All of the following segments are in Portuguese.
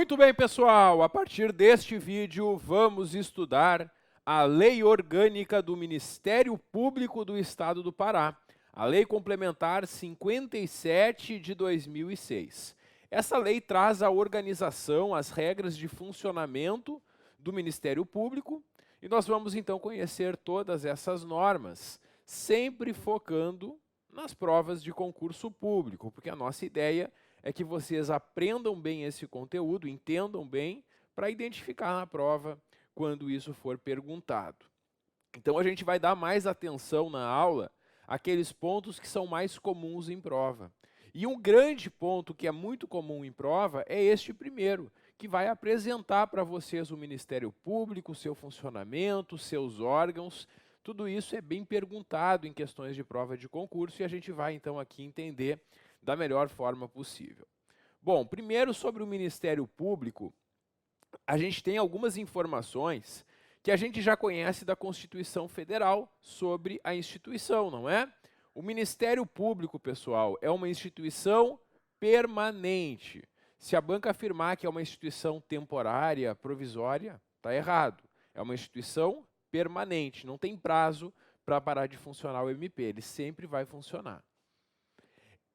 Muito bem, pessoal, a partir deste vídeo vamos estudar a Lei Orgânica do Ministério Público do Estado do Pará, a Lei Complementar 57 de 2006. Essa lei traz a organização, as regras de funcionamento do Ministério Público e nós vamos então conhecer todas essas normas, sempre focando nas provas de concurso público, porque a nossa ideia é que vocês aprendam bem esse conteúdo, entendam bem, para identificar na prova quando isso for perguntado. Então a gente vai dar mais atenção na aula àqueles pontos que são mais comuns em prova. E um grande ponto que é muito comum em prova é este primeiro, que vai apresentar para vocês o Ministério Público, seu funcionamento, seus órgãos. Tudo isso é bem perguntado em questões de prova de concurso e a gente vai então aqui entender da melhor forma possível. Bom, primeiro sobre o Ministério Público, a gente tem algumas informações que a gente já conhece da Constituição Federal sobre a instituição, não é? O Ministério Público, pessoal, é uma instituição permanente. Se a banca afirmar que é uma instituição temporária, provisória, está errado. É uma instituição permanente, não tem prazo para parar de funcionar o MP, ele sempre vai funcionar.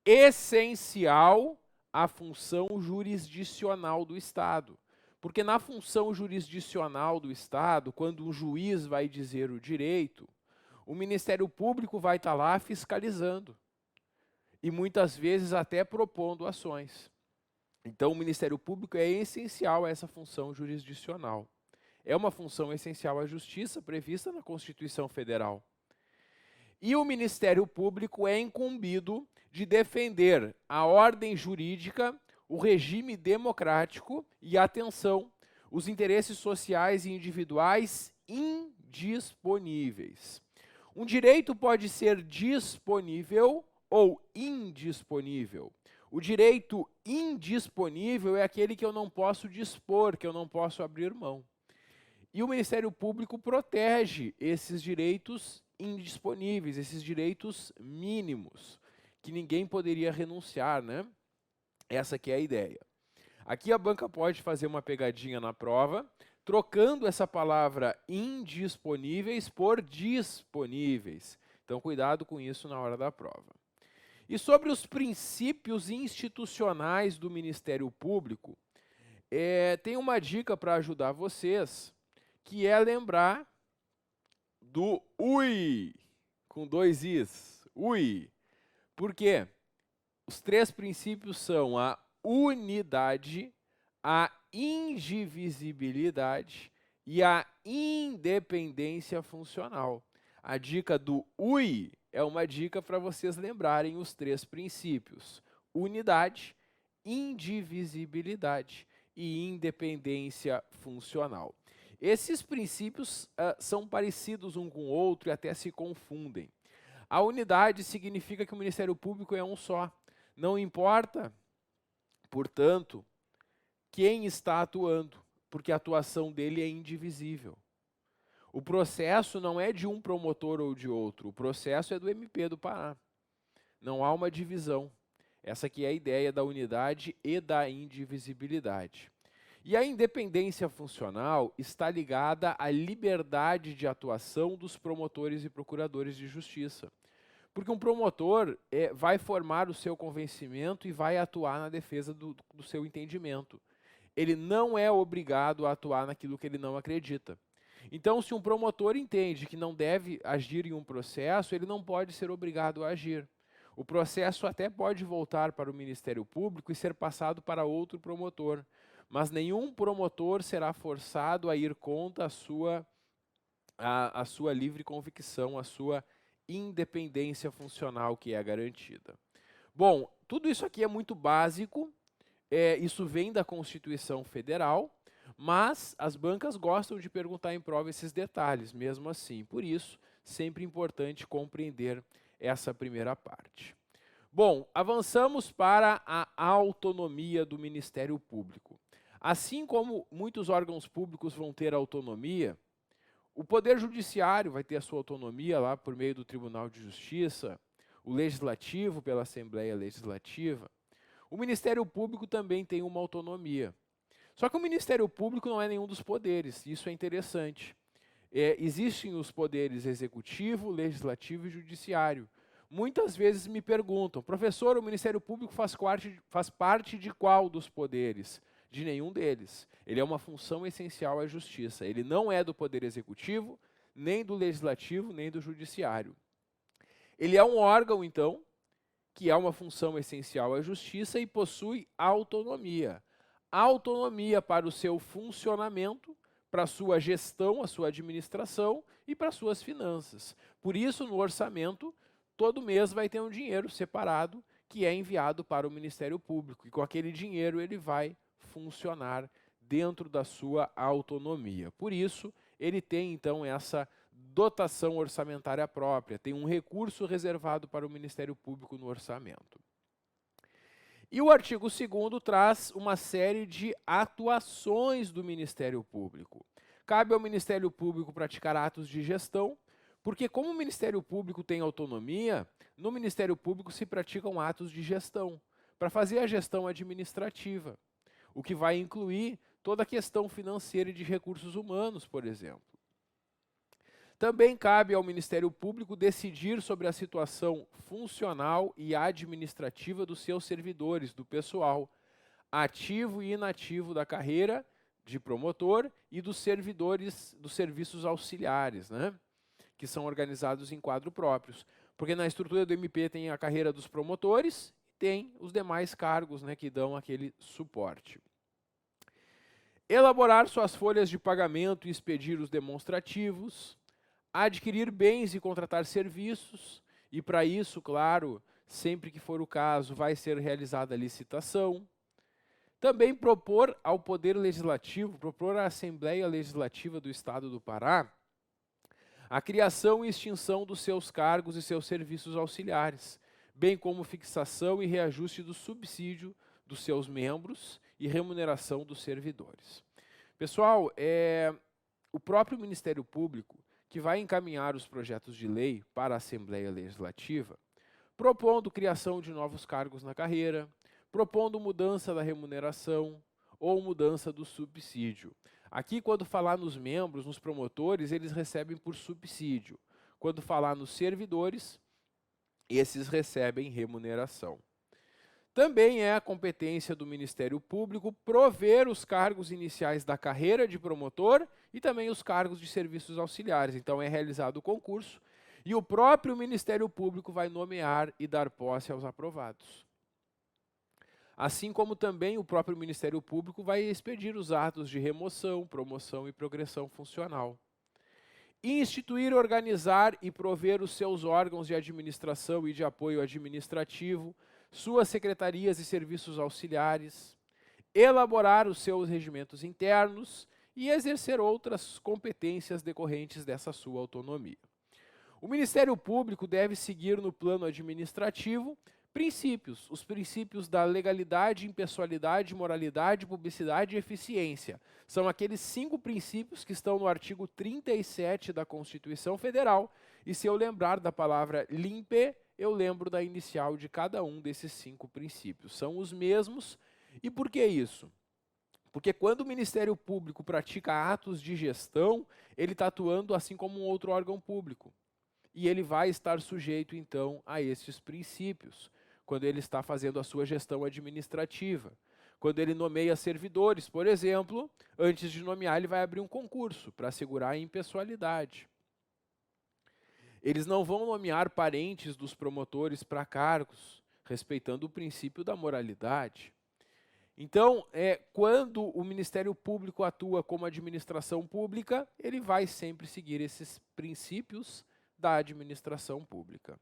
Essencial a função jurisdicional do Estado. Porque na função jurisdicional do Estado, quando um juiz vai dizer o direito, o Ministério Público vai estar lá fiscalizando. E muitas vezes até propondo ações. Então o Ministério Público é essencial a essa função jurisdicional. É uma função essencial à justiça prevista na Constituição Federal. E o Ministério Público é incumbido de defender a ordem jurídica, o regime democrático e, atenção, os interesses sociais e individuais indisponíveis. Um direito pode ser disponível ou indisponível. O direito indisponível é aquele que eu não posso dispor, que eu não posso abrir mão. E o Ministério Público protege esses direitos indisponíveis, esses direitos mínimos, que ninguém poderia renunciar, né? Essa aqui é a ideia. Aqui a banca pode fazer uma pegadinha na prova, trocando essa palavra indisponíveis por disponíveis. Então, cuidado com isso na hora da prova. E sobre os princípios institucionais do Ministério Público, tem uma dica para ajudar vocês, que é lembrar do UI, com 2 Is, UI. Por quê? Os 3 princípios são a unidade, a indivisibilidade e a independência funcional. A dica do UI é uma dica para vocês lembrarem os 3 princípios: unidade, indivisibilidade e independência funcional. Esses princípios são parecidos um com o outro e até se confundem. A unidade significa que o Ministério Público é um só. Não importa, portanto, quem está atuando, porque a atuação dele é indivisível. O processo não é de um promotor ou de outro, o processo é do MP do Pará. Não há uma divisão. Essa aqui é a ideia da unidade e da indivisibilidade. E a independência funcional está ligada à liberdade de atuação dos promotores e procuradores de justiça. Porque um promotor vai formar o seu convencimento e vai atuar na defesa do seu entendimento. Ele não é obrigado a atuar naquilo que ele não acredita. Então, se um promotor entende que não deve agir em um processo, ele não pode ser obrigado a agir. O processo até pode voltar para o Ministério Público e ser passado para outro promotor, mas nenhum promotor será forçado a ir contra a sua livre convicção, a sua independência funcional que é garantida. Bom, tudo isso aqui é muito básico, isso vem da Constituição Federal, mas as bancas gostam de perguntar em prova esses detalhes, mesmo assim. Por isso, sempre importante compreender essa primeira parte. Bom, avançamos para a autonomia do Ministério Público. Assim como muitos órgãos públicos vão ter autonomia, o Poder Judiciário vai ter a sua autonomia lá por meio do Tribunal de Justiça, o Legislativo pela Assembleia Legislativa. O Ministério Público também tem uma autonomia. Só que o Ministério Público não é nenhum dos poderes, isso é interessante. Existem os poderes executivo, legislativo e judiciário. Muitas vezes me perguntam, professor, o Ministério Público faz parte de qual dos poderes? De nenhum deles. Ele é uma função essencial à justiça. Ele não é do poder executivo, nem do legislativo, nem do judiciário. Ele é um órgão, então, que é uma função essencial à justiça e possui autonomia. Autonomia para o seu funcionamento, para a sua gestão, a sua administração e para as suas finanças. Por isso, no orçamento, todo mês vai ter um dinheiro separado que é enviado para o Ministério Público. E com aquele dinheiro ele vai funcionar dentro da sua autonomia. Por isso, ele tem então essa dotação orçamentária própria, tem um recurso reservado para o Ministério Público no orçamento. E o artigo 2º traz uma série de atuações do Ministério Público. Cabe ao Ministério Público praticar atos de gestão, porque como o Ministério Público tem autonomia, no Ministério Público se praticam atos de gestão, para fazer a gestão administrativa, o que vai incluir toda a questão financeira e de recursos humanos, por exemplo. Também cabe ao Ministério Público decidir sobre a situação funcional e administrativa dos seus servidores, do pessoal, ativo e inativo da carreira de promotor e dos servidores dos serviços auxiliares, né, que são organizados em quadro próprios. Porque na estrutura do MP tem a carreira dos promotores e tem os demais cargos, né, que dão aquele suporte. Elaborar suas folhas de pagamento e expedir os demonstrativos, adquirir bens e contratar serviços, e para isso, claro, sempre que for o caso, vai ser realizada a licitação. Também propor ao Poder Legislativo, propor à Assembleia Legislativa do Estado do Pará, a criação e extinção dos seus cargos e seus serviços auxiliares, bem como fixação e reajuste do subsídio dos seus membros e remuneração dos servidores. Pessoal, o próprio Ministério Público, que vai encaminhar os projetos de lei para a Assembleia Legislativa, propondo criação de novos cargos na carreira, propondo mudança da remuneração ou mudança do subsídio. Aqui, quando falar nos membros, nos promotores, eles recebem por subsídio. Quando falar nos servidores, esses recebem remuneração. Também é a competência do Ministério Público prover os cargos iniciais da carreira de promotor e também os cargos de serviços auxiliares. Então é realizado o concurso e o próprio Ministério Público vai nomear e dar posse aos aprovados. Assim como também o próprio Ministério Público vai expedir os atos de remoção, promoção e progressão funcional. Instituir, organizar e prover os seus órgãos de administração e de apoio administrativo, suas secretarias e serviços auxiliares, elaborar os seus regimentos internos e exercer outras competências decorrentes dessa sua autonomia. O Ministério Público deve seguir no plano administrativo princípios, os princípios da legalidade, impessoalidade, moralidade, publicidade e eficiência. São aqueles 5 princípios que estão no artigo 37 da Constituição Federal, e se eu lembrar da palavra limpe, eu lembro da inicial de cada um desses 5 princípios. São os mesmos. E por que isso? Porque quando o Ministério Público pratica atos de gestão, ele está atuando assim como um outro órgão público. E ele vai estar sujeito, então, a esses princípios, quando ele está fazendo a sua gestão administrativa. Quando ele nomeia servidores, por exemplo, antes de nomear, ele vai abrir um concurso para assegurar a impessoalidade. Eles não vão nomear parentes dos promotores para cargos, respeitando o princípio da moralidade. Então, quando o Ministério Público atua como administração pública, ele vai sempre seguir esses princípios da administração pública.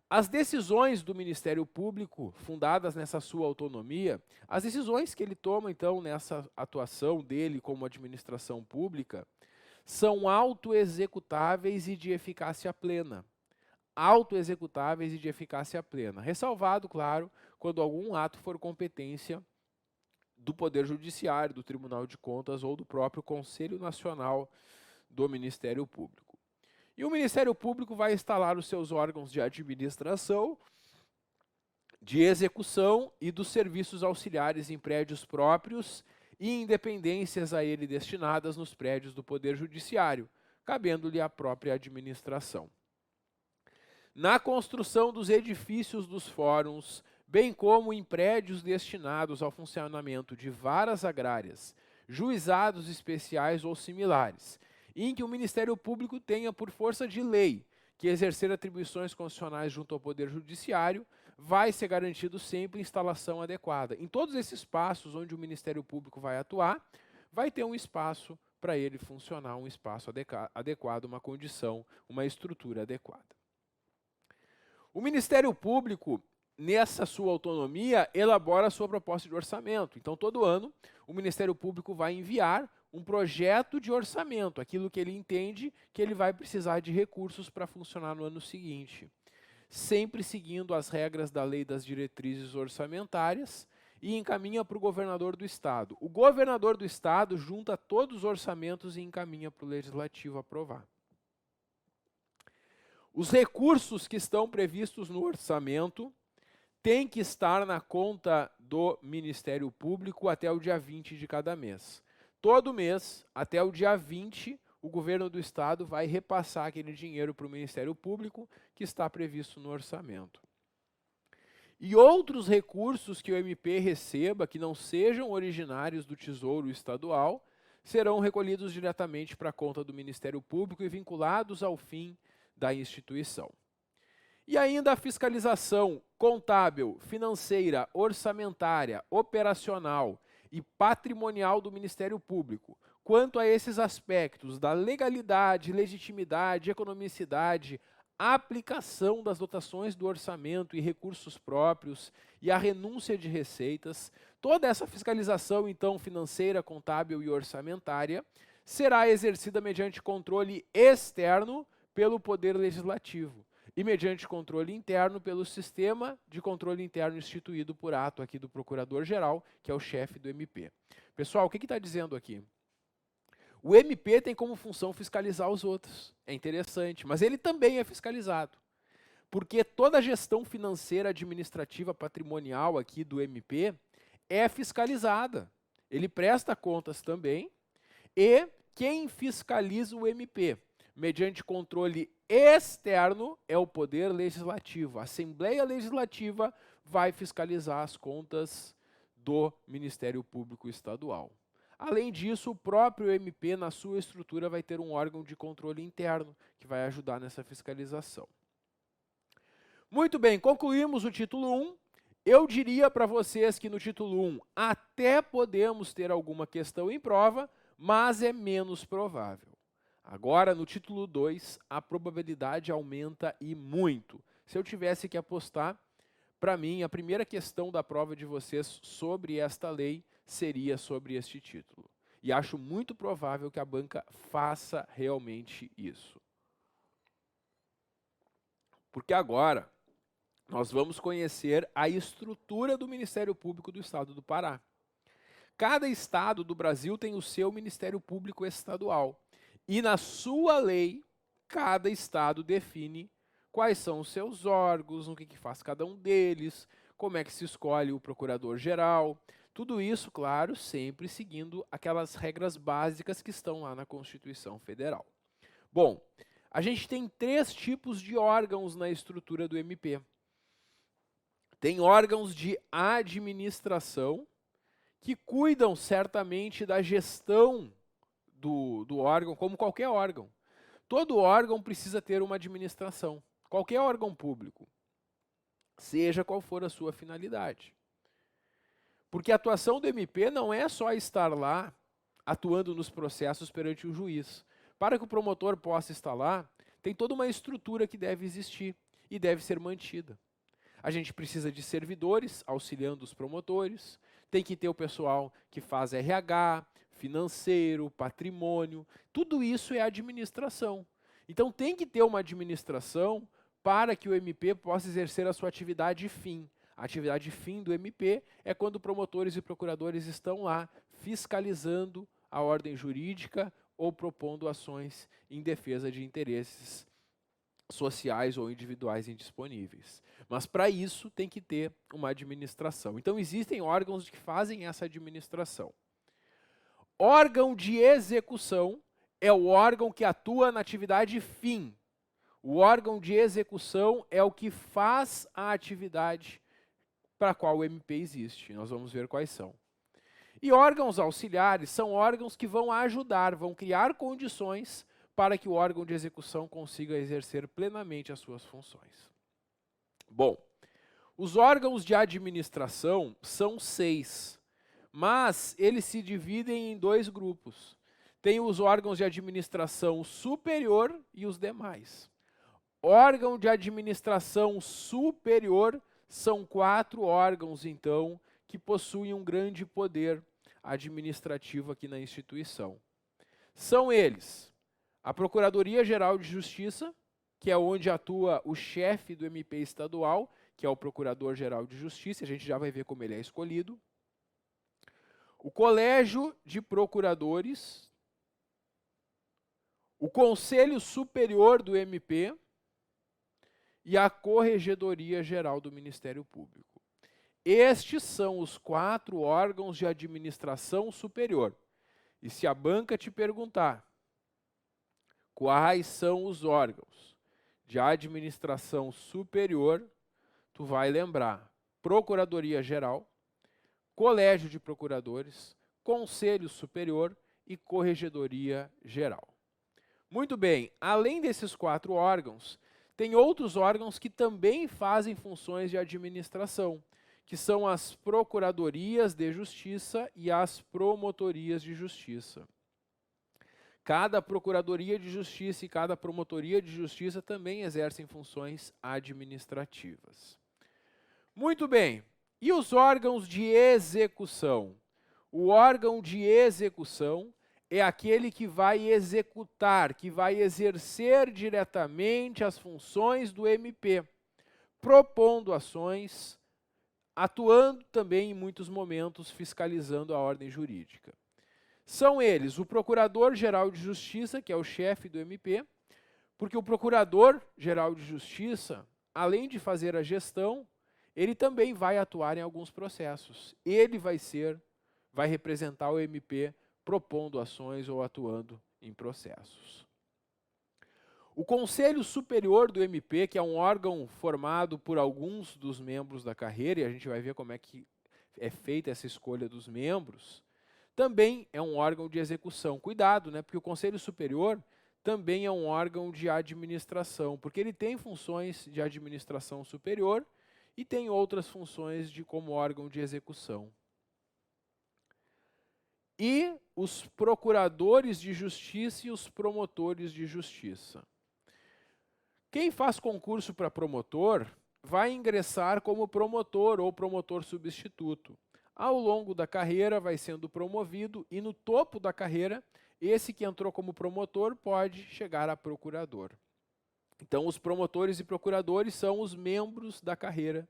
As decisões do Ministério Público, fundadas nessa sua autonomia, as decisões que ele toma, então, nessa atuação dele como administração pública, são autoexecutáveis e de eficácia plena. Autoexecutáveis e de eficácia plena. Ressalvado, claro, quando algum ato for competência do Poder Judiciário, do Tribunal de Contas ou do próprio Conselho Nacional do Ministério Público. E o Ministério Público vai instalar os seus órgãos de administração, de execução e dos serviços auxiliares em prédios próprios e independências a ele destinadas nos prédios do Poder Judiciário, cabendo-lhe a própria administração. Na construção dos edifícios dos fóruns, bem como em prédios destinados ao funcionamento de varas agrárias, juizados especiais ou similares, em que o Ministério Público tenha, por força de lei, que exercer atribuições constitucionais junto ao Poder Judiciário, vai ser garantido sempre instalação adequada. Em todos esses espaços onde o Ministério Público vai atuar, vai ter um espaço para ele funcionar, um espaço adequado, uma condição, uma estrutura adequada. O Ministério Público, nessa sua autonomia, elabora a sua proposta de orçamento. Então, todo ano, o Ministério Público vai enviar um projeto de orçamento, aquilo que ele entende que ele vai precisar de recursos para funcionar no ano seguinte, sempre seguindo as regras da Lei das Diretrizes Orçamentárias e encaminha para o governador do Estado. O governador do Estado junta todos os orçamentos e encaminha para o Legislativo aprovar. Os recursos que estão previstos no orçamento têm que estar na conta do Ministério Público até o dia 20 de cada mês. Todo mês, até o dia 20, o governo do Estado vai repassar aquele dinheiro para o Ministério Público que está previsto no orçamento. E outros recursos que o MP receba, que não sejam originários do Tesouro Estadual, serão recolhidos diretamente para a conta do Ministério Público e vinculados ao fim da instituição. E ainda a fiscalização contábil, financeira, orçamentária, operacional e patrimonial do Ministério Público. Quanto a esses aspectos da legalidade, legitimidade, economicidade, aplicação das dotações do orçamento e recursos próprios e a renúncia de receitas, toda essa fiscalização, então, financeira, contábil e orçamentária, será exercida mediante controle externo pelo Poder Legislativo e mediante controle interno pelo Sistema de Controle Interno instituído por ato aqui do Procurador-Geral, que é o chefe do MP. Pessoal, o que está dizendo aqui? O MP tem como função fiscalizar os outros. É interessante, mas ele também é fiscalizado. Porque toda a gestão financeira, administrativa, patrimonial aqui do MP é fiscalizada. Ele presta contas também e quem fiscaliza o MP mediante controle externo é o Poder Legislativo. A Assembleia Legislativa vai fiscalizar as contas do Ministério Público Estadual. Além disso, o próprio MP, na sua estrutura, vai ter um órgão de controle interno que vai ajudar nessa fiscalização. Muito bem, concluímos o título 1. Eu diria para vocês que no título 1 até podemos ter alguma questão em prova, mas é menos provável. Agora, no título 2, a probabilidade aumenta e muito. Se eu tivesse que apostar, para mim, a primeira questão da prova de vocês sobre esta lei seria sobre este título. E acho muito provável que a banca faça realmente isso. Porque agora nós vamos conhecer a estrutura do Ministério Público do Estado do Pará. Cada estado do Brasil tem o seu Ministério Público Estadual. E na sua lei, cada estado define quais são os seus órgãos, o que faz cada um deles, como é que se escolhe o procurador-geral. Tudo isso, claro, sempre seguindo aquelas regras básicas que estão lá na Constituição Federal. Bom, a gente tem 3 tipos de órgãos na estrutura do MP. Tem órgãos de administração, que cuidam certamente da gestão do órgão, como qualquer órgão. Todo órgão precisa ter uma administração, qualquer órgão público, seja qual for a sua finalidade. Porque a atuação do MP não é só estar lá atuando nos processos perante o juiz. Para que o promotor possa estar lá, tem toda uma estrutura que deve existir e deve ser mantida. A gente precisa de servidores auxiliando os promotores, tem que ter o pessoal que faz RH, financeiro, patrimônio, tudo isso é administração. Então tem que ter uma administração para que o MP possa exercer a sua atividade fim. A atividade fim do MP é quando promotores e procuradores estão lá fiscalizando a ordem jurídica ou propondo ações em defesa de interesses sociais ou individuais indisponíveis. Mas para isso tem que ter uma administração. Então existem órgãos que fazem essa administração. Órgão de execução é o órgão que atua na atividade fim. O órgão de execução é o que faz a atividade para a qual o MP existe. Nós vamos ver quais são. E órgãos auxiliares são órgãos que vão ajudar, vão criar condições para que o órgão de execução consiga exercer plenamente as suas funções. Bom, os órgãos de administração são 6, mas eles se dividem em 2 grupos. Tem os órgãos de administração superior e os demais. Órgão de administração superior são 4 órgãos, então, que possuem um grande poder administrativo aqui na instituição. São eles: a Procuradoria-Geral de Justiça, que é onde atua o chefe do MP estadual, que é o Procurador-Geral de Justiça, a gente já vai ver como ele é escolhido. O Colégio de Procuradores, o Conselho Superior do MP e a Corregedoria Geral do Ministério Público. Estes são os 4 órgãos de administração superior. E se a banca te perguntar quais são os órgãos de administração superior, tu vai lembrar Procuradoria Geral, Colégio de Procuradores, Conselho Superior e Corregedoria Geral. Muito bem, além desses 4 órgãos, tem outros órgãos que também fazem funções de administração, que são as Procuradorias de Justiça e as Promotorias de Justiça. Cada Procuradoria de Justiça e cada Promotoria de Justiça também exercem funções administrativas. Muito bem, e os órgãos de execução? O órgão de execução é aquele que vai executar, que vai exercer diretamente as funções do MP, propondo ações, atuando também em muitos momentos fiscalizando a ordem jurídica. São eles o Procurador-Geral de Justiça, que é o chefe do MP, porque o Procurador-Geral de Justiça, além de fazer a gestão, ele também vai atuar em alguns processos. Ele vai representar o MP propondo ações ou atuando em processos. O Conselho Superior do MP, que é um órgão formado por alguns dos membros da carreira, e a gente vai ver como é que é feita essa escolha dos membros, também é um órgão de execução. Cuidado, né? Porque o Conselho Superior também é um órgão de administração, porque ele tem funções de administração superior e tem outras funções como órgão de execução. E os procuradores de justiça e os promotores de justiça. Quem faz concurso para promotor vai ingressar como promotor ou promotor substituto. Ao longo da carreira vai sendo promovido e no topo da carreira, esse que entrou como promotor pode chegar a procurador. Então, os promotores e procuradores são os membros da carreira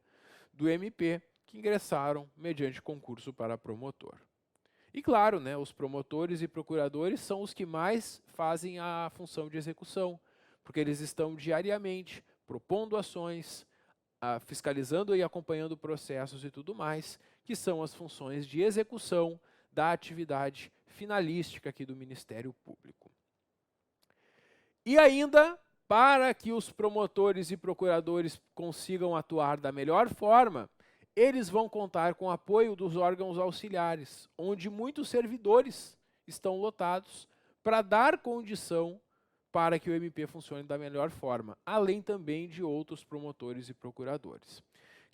do MP que ingressaram mediante concurso para promotor. E claro, né, os promotores e procuradores são os que mais fazem a função de execução, porque eles estão diariamente propondo ações, fiscalizando e acompanhando processos e tudo mais, que são as funções de execução da atividade finalística aqui do Ministério Público. E ainda, para que os promotores e procuradores consigam atuar da melhor forma, eles vão contar com o apoio dos órgãos auxiliares, onde muitos servidores estão lotados para dar condição para que o MP funcione da melhor forma, além também de outros promotores e procuradores.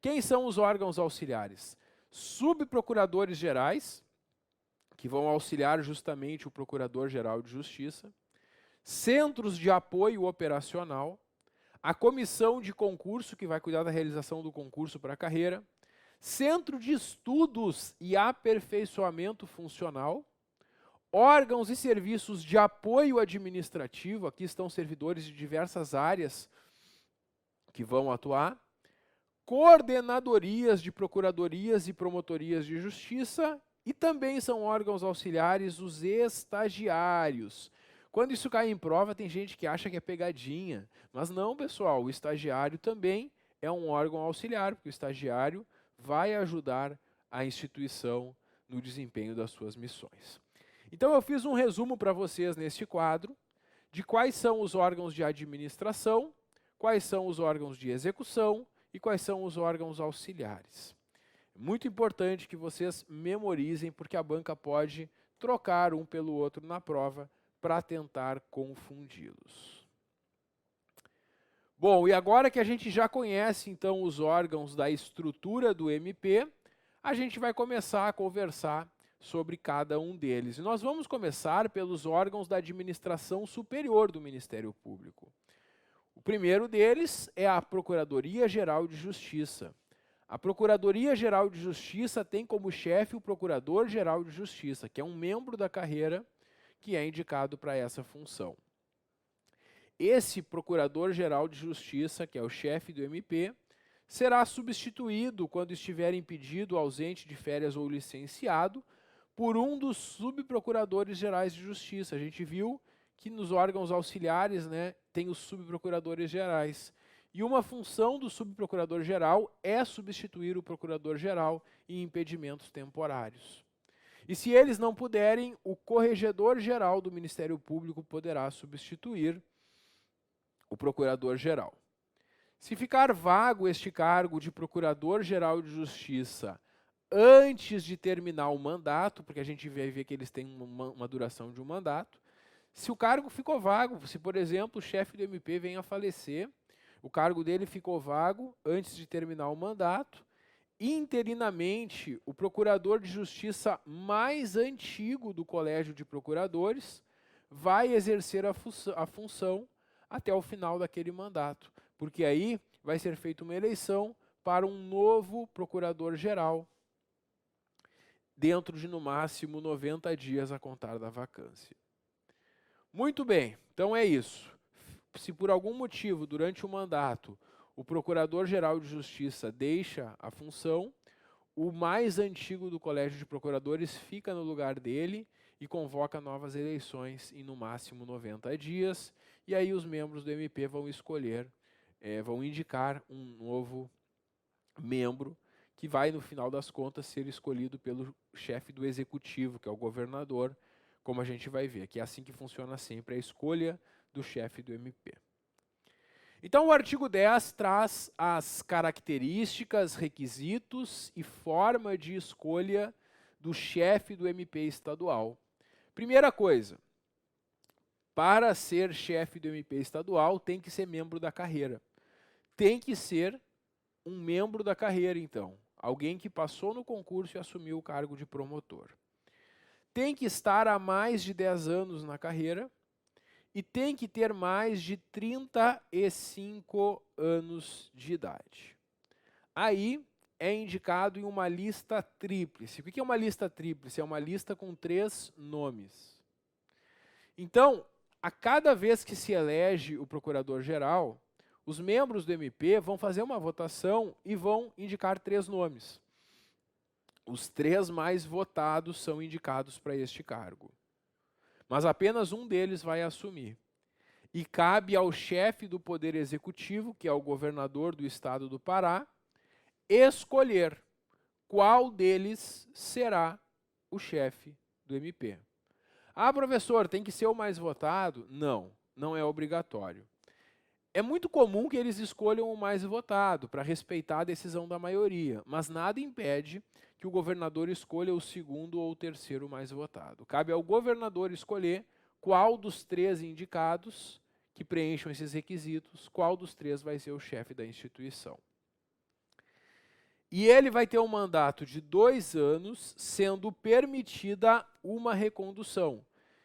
Quem são os órgãos auxiliares? Subprocuradores gerais, que vão auxiliar justamente o Procurador-Geral de Justiça, centros de apoio operacional, a comissão de concurso, que vai cuidar da realização do concurso para a carreira, centro de estudos e aperfeiçoamento funcional, órgãos e serviços de apoio administrativo, aqui estão servidores de diversas áreas que vão atuar, coordenadorias de procuradorias e promotorias de justiça, e também são órgãos auxiliares os estagiários. Quando isso cai em prova, tem gente que acha que é pegadinha, mas não, pessoal, o estagiário também é um órgão auxiliar, porque o estagiário vai ajudar a instituição no desempenho das suas missões. Então eu fiz um resumo para vocês neste quadro de quais são os órgãos de administração, quais são os órgãos de execução e quais são os órgãos auxiliares. Muito importante que vocês memorizem, porque a banca pode trocar um pelo outro na prova para tentar confundi-los. Bom, e agora que a gente já conhece então os órgãos da estrutura do MP, a gente vai começar a conversar sobre cada um deles. E nós vamos começar pelos órgãos da administração superior do Ministério Público. O primeiro deles é a Procuradoria-Geral de Justiça. A Procuradoria-Geral de Justiça tem como chefe o Procurador-Geral de Justiça, que é um membro da carreira que é indicado para essa função. Esse Procurador-Geral de Justiça, que é o chefe do MP, será substituído quando estiver impedido, ausente de férias ou licenciado, por um dos subprocuradores gerais de justiça. A gente viu que nos órgãos auxiliares, né, tem os subprocuradores gerais. E uma função do subprocurador-geral é substituir o procurador-geral em impedimentos temporários. E se eles não puderem, o corregedor-geral do Ministério Público poderá substituir o procurador-geral. Se ficar vago este cargo de Procurador-Geral de Justiça antes de terminar o mandato, porque a gente vai ver que eles têm uma duração de um mandato, se o cargo ficou vago, se, por exemplo, o chefe do MP vem a falecer, o cargo dele ficou vago antes de terminar o mandato, interinamente, o Procurador de Justiça mais antigo do Colégio de Procuradores vai exercer a função até o final daquele mandato, porque aí vai ser feita uma eleição para um novo Procurador-Geral, dentro de, no máximo, 90 dias a contar da vacância. Muito bem, então é isso. Se por algum motivo, durante o mandato, o Procurador-Geral de Justiça deixa a função, o mais antigo do Colégio de Procuradores fica no lugar dele e convoca novas eleições em, no máximo, 90 dias, e aí os membros do MP vão escolher, vão indicar um novo membro que vai, no final das contas, ser escolhido pelo chefe do executivo, que é o governador, como a gente vai ver, que é assim que funciona sempre a escolha do chefe do MP. Então, o artigo 10 traz as características, requisitos e forma de escolha do chefe do MP estadual. Primeira coisa, para ser chefe do MP estadual, tem que ser membro da carreira. Tem que ser um membro da carreira, então. Alguém que passou no concurso e assumiu o cargo de promotor. Tem que estar há mais de 10 anos na carreira e tem que ter mais de 35 anos de idade. Aí é indicado em uma lista tríplice. O que é uma lista tríplice? É uma lista com 3 nomes. Então, a cada vez que se elege o procurador-geral, os membros do MP vão fazer uma votação e vão indicar 3 nomes. Os 3 mais votados são indicados para este cargo. Mas apenas um deles vai assumir. E cabe ao chefe do Poder Executivo, que é o governador do estado do Pará, escolher qual deles será o chefe do MP. Ah, professor, tem que ser o mais votado? Não, não é obrigatório. É muito comum que eles escolham o mais votado, para respeitar a decisão da maioria, mas nada impede que o governador escolha o segundo ou o terceiro mais votado. Cabe ao governador escolher qual dos 3 indicados que preencham esses requisitos, qual dos 3 vai ser o chefe da instituição. E ele vai ter um mandato de 2 anos, sendo permitida uma recondução.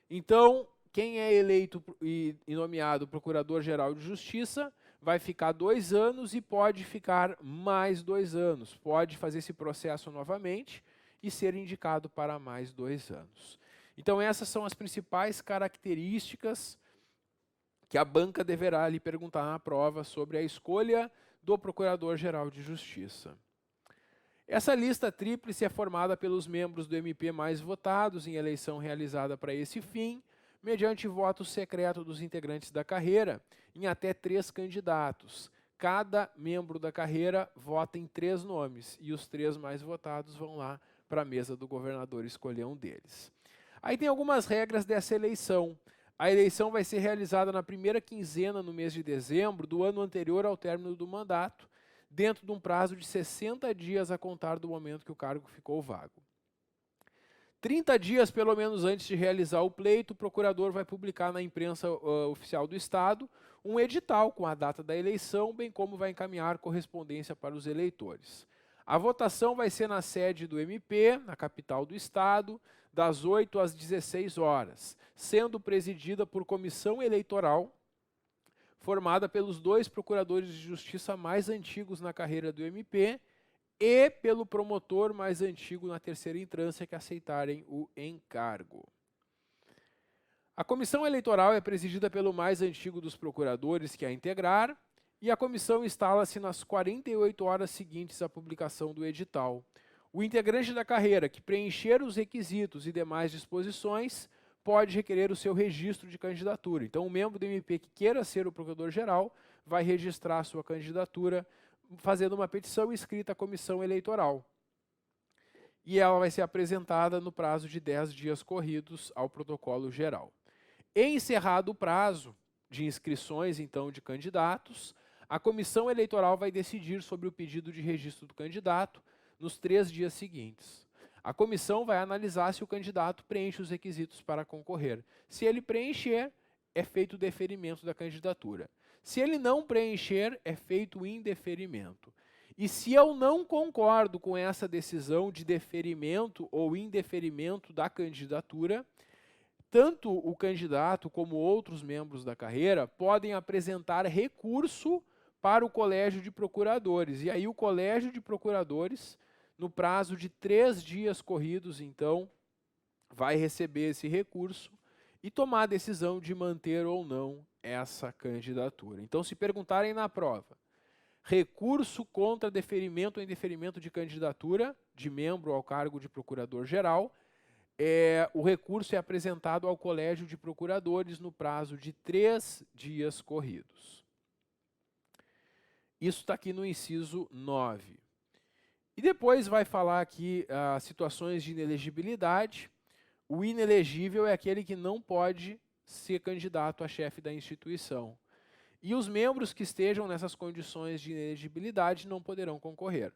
Então, quem é eleito e nomeado Procurador-Geral de Justiça vai ficar 2 anos e pode ficar mais 2 anos. Pode fazer esse processo novamente e ser indicado para mais 2 anos. Então, essas são as principais características que a banca deverá lhe perguntar na prova sobre a escolha do Procurador-Geral de Justiça. Essa lista tríplice é formada pelos membros do MP mais votados em eleição realizada para esse fim, mediante voto secreto dos integrantes da carreira, em até 3 candidatos. Cada membro da carreira vota em 3 nomes, e os 3 mais votados vão lá para a mesa do governador escolher um deles. Aí tem algumas regras dessa eleição. A eleição vai ser realizada na primeira quinzena no mês de dezembro do ano anterior ao término do mandato, dentro de um prazo de 60 dias a contar do momento que o cargo ficou vago. 30 dias, pelo menos antes de realizar o pleito, o procurador vai publicar na imprensa oficial do Estado um edital com a data da eleição, bem como vai encaminhar correspondência para os eleitores. A votação vai ser na sede do MP, na capital do Estado, das 8 às 16 horas, sendo presidida por comissão eleitoral, formada pelos 2 procuradores de justiça mais antigos na carreira do MP e pelo promotor mais antigo na terceira instância que aceitarem o encargo. A comissão eleitoral é presidida pelo mais antigo dos procuradores que a integrar, e a comissão instala-se nas 48 horas seguintes à publicação do edital. O integrante da carreira que preencher os requisitos e demais disposições pode requerer o seu registro de candidatura. Então, o membro do MP que queira ser o procurador-geral vai registrar a sua candidatura fazendo uma petição escrita à comissão eleitoral. E ela vai ser apresentada no prazo de 10 dias corridos ao protocolo geral. Encerrado o prazo de inscrições, então, de candidatos, a comissão eleitoral vai decidir sobre o pedido de registro do candidato nos 3 dias seguintes. A comissão vai analisar se o candidato preenche os requisitos para concorrer. Se ele preencher, é feito o deferimento da candidatura. Se ele não preencher, é feito o indeferimento. E se eu não concordo com essa decisão de deferimento ou indeferimento da candidatura, tanto o candidato como outros membros da carreira podem apresentar recurso para o Colégio de Procuradores. E aí o Colégio de Procuradores, no prazo de 3 dias corridos, então, vai receber esse recurso e tomar a decisão de manter ou não essa candidatura. Então, se perguntarem na prova, recurso contra deferimento ou indeferimento de candidatura de membro ao cargo de Procurador-Geral, o recurso é apresentado ao Colégio de Procuradores no prazo de 3 dias corridos. Isso está aqui no inciso 9. E depois vai falar aqui situações de inelegibilidade. O inelegível é aquele que não pode ser candidato a chefe da instituição. E os membros que estejam nessas condições de inelegibilidade não poderão concorrer.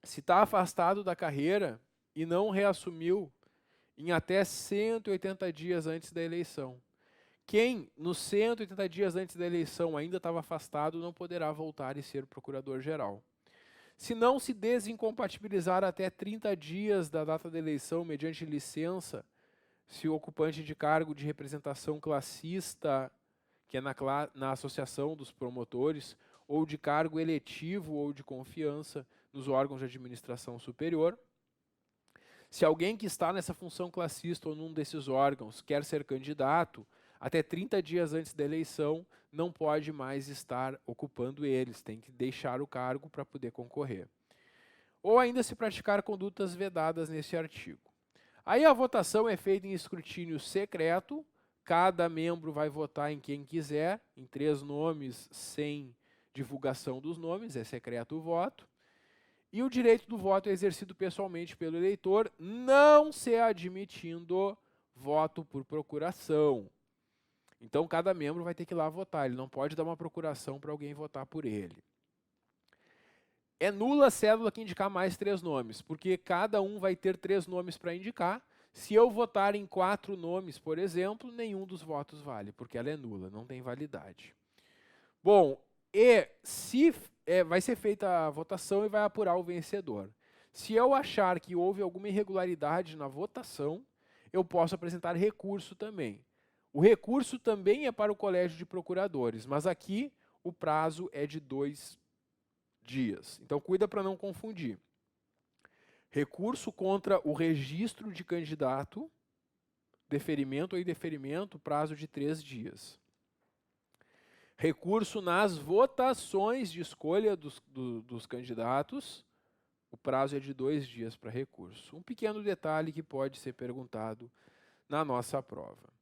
Se está afastado da carreira e não reassumiu em até 180 dias antes da eleição. Quem, nos 180 dias antes da eleição, ainda estava afastado, não poderá voltar e ser procurador-geral. Se não se desincompatibilizar até 30 dias da data da eleição, mediante licença, se o ocupante de cargo de representação classista, que é na associação dos promotores, ou de cargo eletivo ou de confiança nos órgãos de administração superior. Se alguém que está nessa função classista ou num desses órgãos quer ser candidato, até 30 dias antes da eleição, não pode mais estar ocupando eles, tem que deixar o cargo para poder concorrer. Ou ainda se praticar condutas vedadas nesse artigo. Aí a votação é feita em escrutínio secreto, cada membro vai votar em quem quiser, em 3 nomes, sem divulgação dos nomes, é secreto o voto. E o direito do voto é exercido pessoalmente pelo eleitor, não se admitindo voto por procuração. Então, cada membro vai ter que ir lá votar, ele não pode dar uma procuração para alguém votar por ele. É nula a cédula que indicar mais 3 nomes, porque cada um vai ter 3 nomes para indicar. Se eu votar em 4 nomes, por exemplo, nenhum dos votos vale, porque ela é nula, não tem validade. Bom, e se vai ser feita a votação e vai apurar o vencedor. Se eu achar que houve alguma irregularidade na votação, eu posso apresentar recurso também. O recurso também é para o Colégio de Procuradores, mas aqui o prazo é de 2 dias. Então, cuida para não confundir. Recurso contra o registro de candidato, deferimento ou indeferimento, prazo de 3 dias. Recurso nas votações de escolha dos candidatos, o prazo é de 2 dias para recurso. Um pequeno detalhe que pode ser perguntado na nossa prova.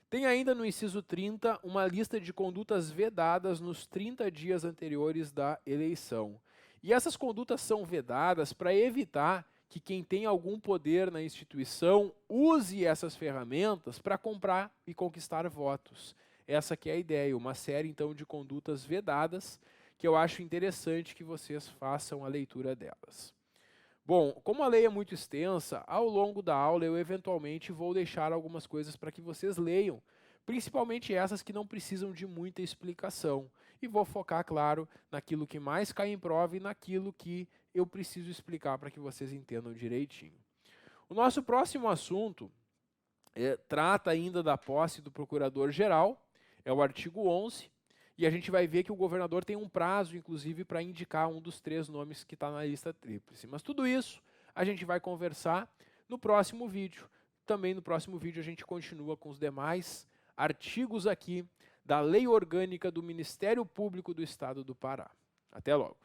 Tem ainda no inciso 30 uma lista de condutas vedadas nos 30 dias anteriores da eleição. E essas condutas são vedadas para evitar que quem tem algum poder na instituição use essas ferramentas para comprar e conquistar votos. Essa que é a ideia, uma série então de condutas vedadas, que eu acho interessante que vocês façam a leitura delas. Bom, como a lei é muito extensa, ao longo da aula eu eventualmente vou deixar algumas coisas para que vocês leiam, principalmente essas que não precisam de muita explicação. E vou focar, claro, naquilo que mais cai em prova e naquilo que eu preciso explicar para que vocês entendam direitinho. O nosso próximo assunto trata ainda da posse do procurador-geral, é o artigo 11, e a gente vai ver que o governador tem um prazo, inclusive, para indicar um dos 3 nomes que está na lista tríplice. Mas tudo isso a gente vai conversar no próximo vídeo. Também no próximo vídeo a gente continua com os demais artigos aqui da Lei Orgânica do Ministério Público do Estado do Pará. Até logo!